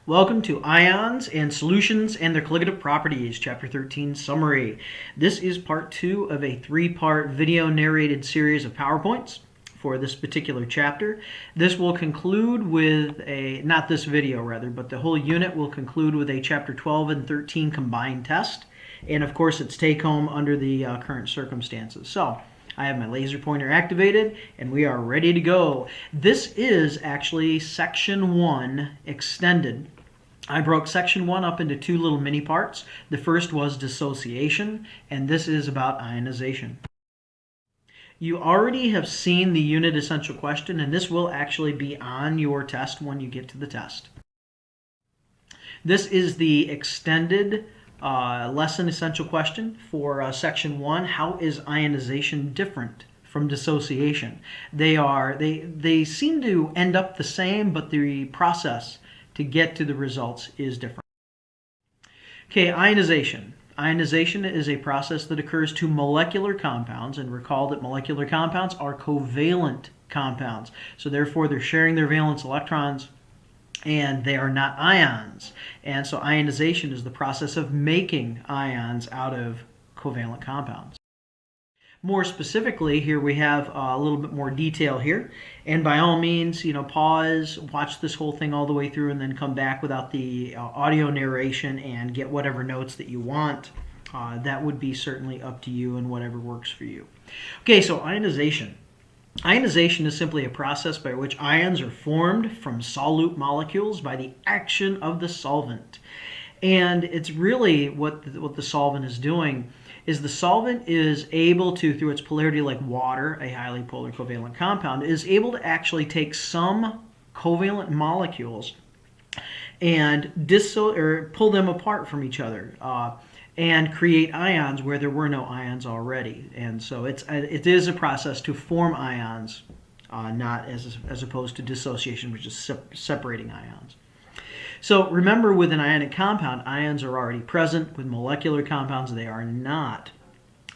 Welcome to Ions and Solutions and their Colligative Properties, Chapter 13 Summary. This is part 2 of a 3-part video narrated series of PowerPoints for this particular chapter. This will conclude with not this video rather, but the whole unit will conclude with a Chapter 12 and 13 combined test. And of course it's take home under the current circumstances. So I have my laser pointer activated and we are ready to go. This is actually section 1 extended. I broke section 1 up into 2 little mini parts. The first was dissociation, and this is about ionization. You already have seen the unit essential question, and this will actually be on your test when you get to the test. This is the extended lesson essential question for section 1. How is ionization different from dissociation? They seem to end up the same, but the process to get to the results is different. Okay, ionization. Ionization is a process that occurs to molecular compounds, and recall that molecular compounds are covalent compounds. So therefore they're sharing their valence electrons and they are not ions. And so ionization is the process of making ions out of covalent compounds. More specifically, here we have a little bit more detail here. And by all means, pause, watch this whole thing all the way through, and then come back without the audio narration and get whatever notes that you want. That would be certainly up to you and whatever works for you. Okay, so ionization. Ionization is simply a process by which ions are formed from solute molecules by the action of the solvent. And it's really what the solvent is doing is the solvent is able to, through its polarity like water, a highly polar covalent compound, is able to actually take some covalent molecules and pull them apart from each other and create ions where there were no ions already. And so it is a process to form ions, not as opposed to dissociation, which is separating ions. So remember, with an ionic compound, ions are already present. With molecular compounds, they are not.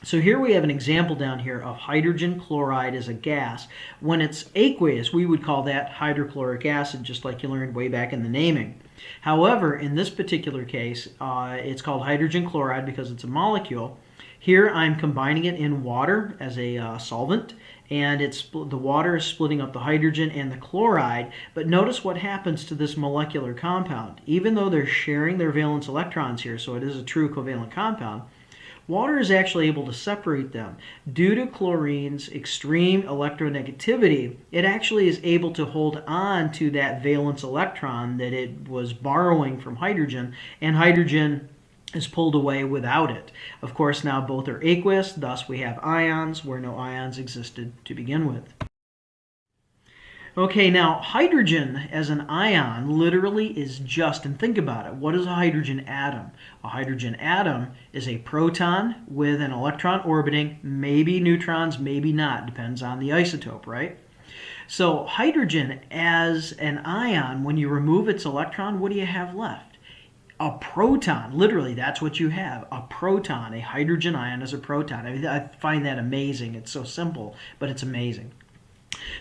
So here we have an example down here of hydrogen chloride as a gas. When it's aqueous, we would call that hydrochloric acid, just like you learned way back in the naming. However, in this particular case, it's called hydrogen chloride because it's a molecule. Here I'm combining it in water as a solvent, and the water is splitting up the hydrogen and the chloride. But notice what happens to this molecular compound. Even though they're sharing their valence electrons here, so it is a true covalent compound, water is actually able to separate them. Due to chlorine's extreme electronegativity, it actually is able to hold on to that valence electron that it was borrowing from hydrogen, and hydrogen is pulled away without it. Of course, now both are aqueous, thus we have ions where no ions existed to begin with. Okay, now hydrogen as an ion literally is just, and think about it, what is a hydrogen atom? A hydrogen atom is a proton with an electron orbiting, maybe neutrons, maybe not, depends on the isotope, right? So hydrogen as an ion, when you remove its electron, what do you have left? A proton. Literally, that's what you have. A proton. A hydrogen ion is a proton. I mean, I find that amazing. It's so simple, but it's amazing.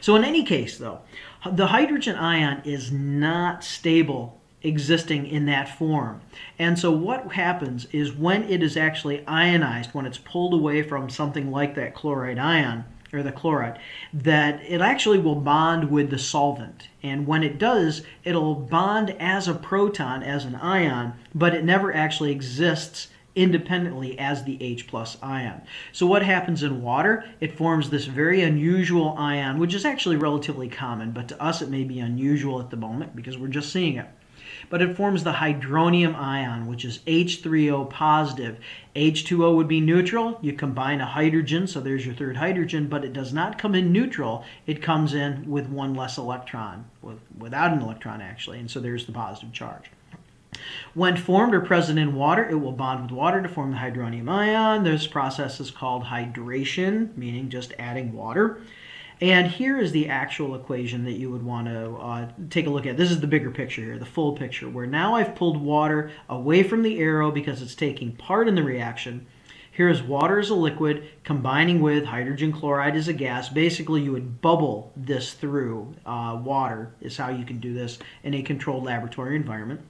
So in any case, though, the hydrogen ion is not stable existing in that form. And so what happens is when it is actually ionized, when it's pulled away from something like that chloride ion, or the chloride, that it actually will bond with the solvent. And when it does, it'll bond as a proton, as an ion, but it never actually exists independently as the H+ ion. So what happens in water? It forms this very unusual ion, which is actually relatively common, but to us it may be unusual at the moment because we're just seeing it. But it forms the hydronium ion, which is H3O positive. H2O would be neutral. You combine a hydrogen, so there's your third hydrogen, but it does not come in neutral. It comes in with one less electron, without an electron actually, and so there's the positive charge. When formed or present in water, it will bond with water to form the hydronium ion. This process is called hydration, meaning just adding water. And here is the actual equation that you would want to take a look at. This is the bigger picture here, the full picture, where now I've pulled water away from the arrow because it's taking part in the reaction. Here is water as a liquid combining with hydrogen chloride as a gas. Basically, you would bubble this through water is how you can do this in a controlled laboratory environment.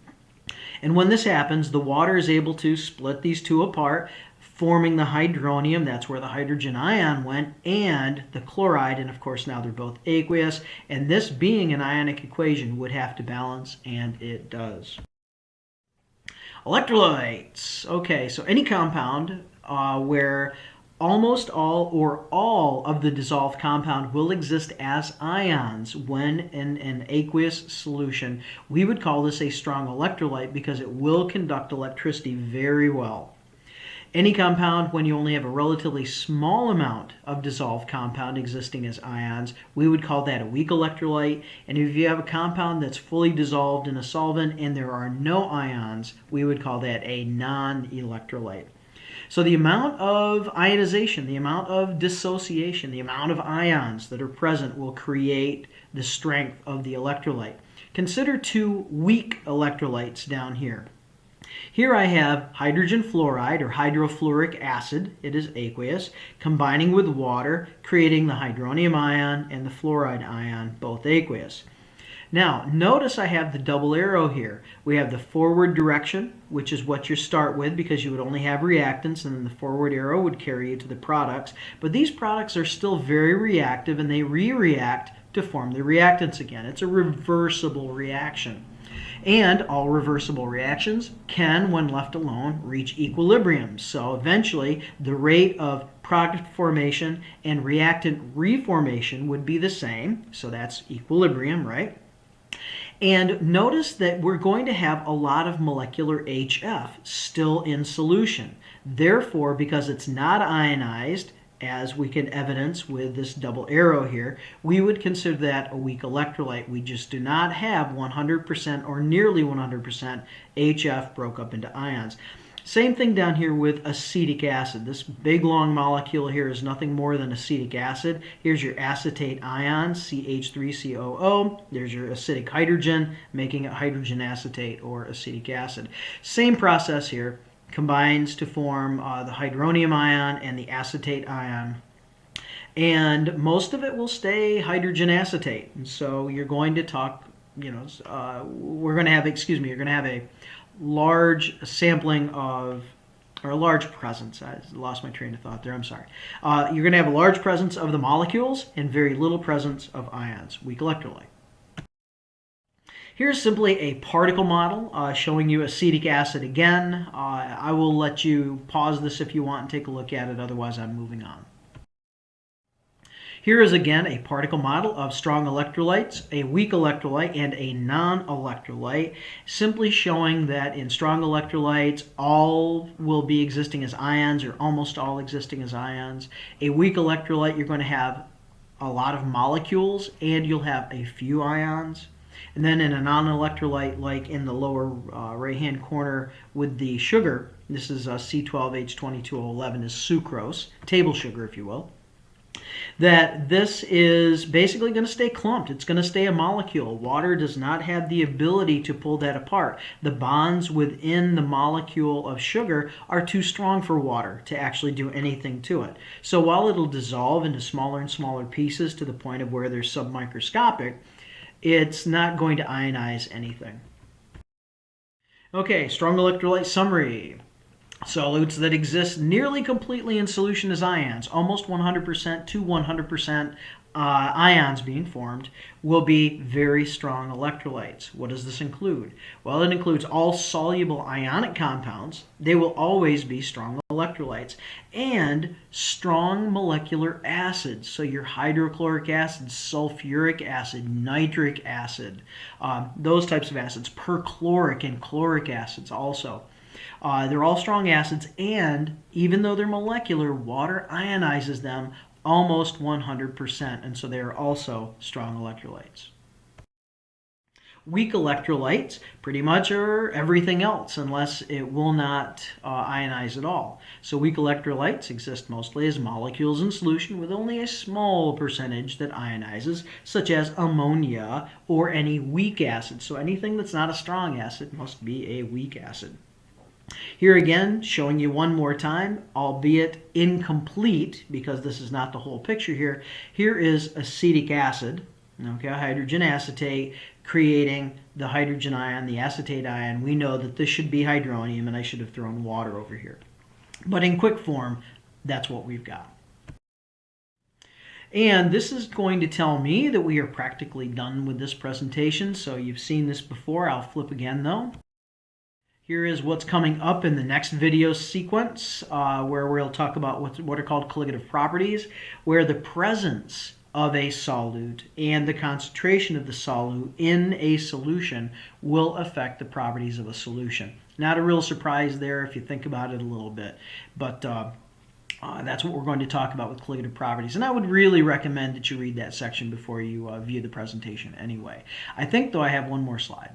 And when this happens, the water is able to split these two apart, forming the hydronium, that's where the hydrogen ion went, and the chloride, and of course now they're both aqueous, and this being an ionic equation would have to balance, and it does. Electrolytes. Okay, so any compound where almost all or all of the dissolved compound will exist as ions when in an aqueous solution, we would call this a strong electrolyte because it will conduct electricity very well. Any compound, when you only have a relatively small amount of dissolved compound existing as ions, we would call that a weak electrolyte. And if you have a compound that's fully dissolved in a solvent and there are no ions, we would call that a non-electrolyte. So the amount of ionization, the amount of dissociation, the amount of ions that are present will create the strength of the electrolyte. Consider two weak electrolytes down here. Here I have hydrogen fluoride or hydrofluoric acid, it is aqueous, combining with water, creating the hydronium ion and the fluoride ion, both aqueous. Now, notice I have the double arrow here. We have the forward direction, which is what you start with because you would only have reactants, and then the forward arrow would carry you to the products. But these products are still very reactive, and they re-react to form the reactants again. It's a reversible reaction. And all reversible reactions can, when left alone, reach equilibrium. So eventually, the rate of product formation and reactant reformation would be the same. So that's equilibrium, right? And notice that we're going to have a lot of molecular HF still in solution. Therefore, because it's not ionized, as we can evidence with this double arrow here, we would consider that a weak electrolyte. We just do not have 100% or nearly 100% HF broke up into ions. Same thing down here with acetic acid. This big long molecule here is nothing more than acetic acid. Here's your acetate ion, CH3COO. There's your acidic hydrogen, making it hydrogen acetate or acetic acid. Same process here. Combines to form the hydronium ion and the acetate ion. And most of it will stay hydrogen acetate. And so you're going to talk, you're going to have a large sampling of, or a large presence. I lost my train of thought there, I'm sorry. You're going to have a large presence of the molecules and very little presence of ions, weak electrolyte. Here's simply a particle model showing you acetic acid again. I will let you pause this if you want and take a look at it, otherwise I'm moving on. Here is again a particle model of strong electrolytes, a weak electrolyte, and a non-electrolyte, simply showing that in strong electrolytes all will be existing as ions or almost all existing as ions. A weak electrolyte, you're going to have a lot of molecules and you'll have a few ions. And then in a non-electrolyte, like in the lower right-hand corner with the sugar, this is C12H22O11 is sucrose, table sugar if you will, that this is basically going to stay clumped. It's going to stay a molecule. Water does not have the ability to pull that apart. The bonds within the molecule of sugar are too strong for water to actually do anything to it. So while it'll dissolve into smaller and smaller pieces to the point of where they're submicroscopic, it's not going to ionize anything. Okay, strong electrolyte summary. Solutes that exist nearly completely in solution as ions, almost 100% to 100% ions being formed, will be very strong electrolytes. What does this include? Well, it includes all soluble ionic compounds. They will always be strong electrolytes. And strong molecular acids, so your hydrochloric acid, sulfuric acid, nitric acid, those types of acids, perchloric and chloric acids also. They're all strong acids, and even though they're molecular, water ionizes them almost 100%, and so they are also strong electrolytes. Weak electrolytes pretty much are everything else unless it will not ionize at all. So weak electrolytes exist mostly as molecules in solution with only a small percentage that ionizes, such as ammonia or any weak acid. So anything that's not a strong acid must be a weak acid. Here again, showing you one more time, albeit incomplete, because this is not the whole picture here. Here is acetic acid. Okay, hydrogen acetate creating the hydrogen ion, the acetate ion. We know that this should be hydronium, and I should have thrown water over here. But in quick form, that's what we've got. And this is going to tell me that we are practically done with this presentation. So you've seen this before. I'll flip again though. Here is what's coming up in the next video sequence, where we'll talk about what are called colligative properties, where the presence of a solute and the concentration of the solute in a solution will affect the properties of a solution. Not a real surprise there if you think about it a little bit, but that's what we're going to talk about with colligative properties. And I would really recommend that you read that section before you view the presentation anyway. I think, though, I have one more slide.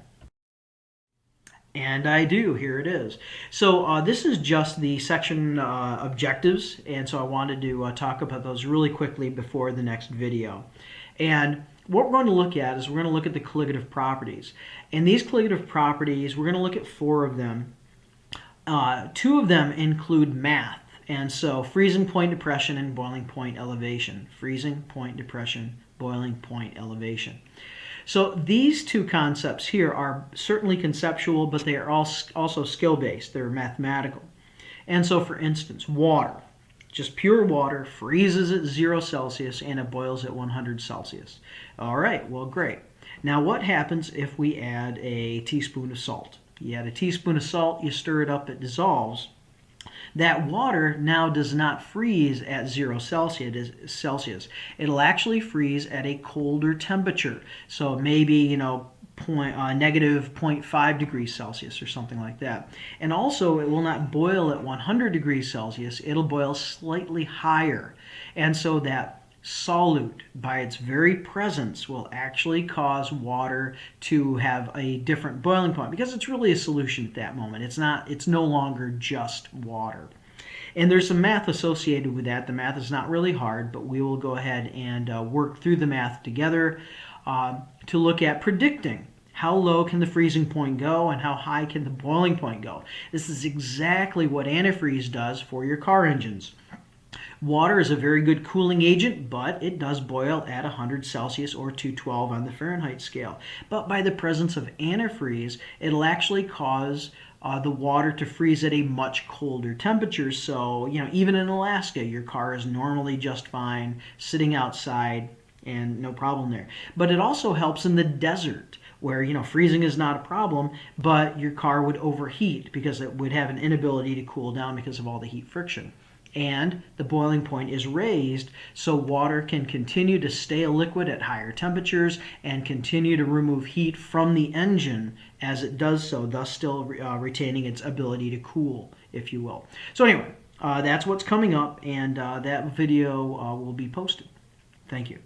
And I do. Here it is. So this is just the section objectives, and so I wanted to talk about those really quickly before the next video. And what we're going to look at is we're going to look at the colligative properties. And these colligative properties, we're going to look at 4 of them. 2 of them include math, and so freezing point depression and boiling point elevation. Freezing point depression, boiling point elevation. So these 2 concepts here are certainly conceptual, but they are also skill-based. They're mathematical. And so, for instance, water, just pure water, freezes at 0 Celsius and it boils at 100 Celsius. All right, well, great. Now, what happens if we add a teaspoon of salt? You add a teaspoon of salt, you stir it up, it dissolves. That water now does not freeze at 0 Celsius. It'll actually freeze at a colder temperature. So maybe, negative 0.5 degrees Celsius or something like that. And also, it will not boil at 100 degrees Celsius. It'll boil slightly higher. And so that solute, by its very presence, will actually cause water to have a different boiling point because it's really a solution at that moment. It's no longer just water. And there's some math associated with that. The math is not really hard, but we will go ahead and work through the math together to look at predicting how low can the freezing point go and how high can the boiling point go. This is exactly what antifreeze does for your car engines. Water is a very good cooling agent, but it does boil at 100 Celsius or 212 on the Fahrenheit scale. But by the presence of antifreeze, it'll actually cause the water to freeze at a much colder temperature. So, even in Alaska, your car is normally just fine sitting outside and no problem there. But it also helps in the desert where, freezing is not a problem, but your car would overheat because it would have an inability to cool down because of all the heat friction. And the boiling point is raised so water can continue to stay a liquid at higher temperatures and continue to remove heat from the engine as it does so, thus still retaining its ability to cool, if you will. So anyway, that's what's coming up, and that video will be posted. Thank you.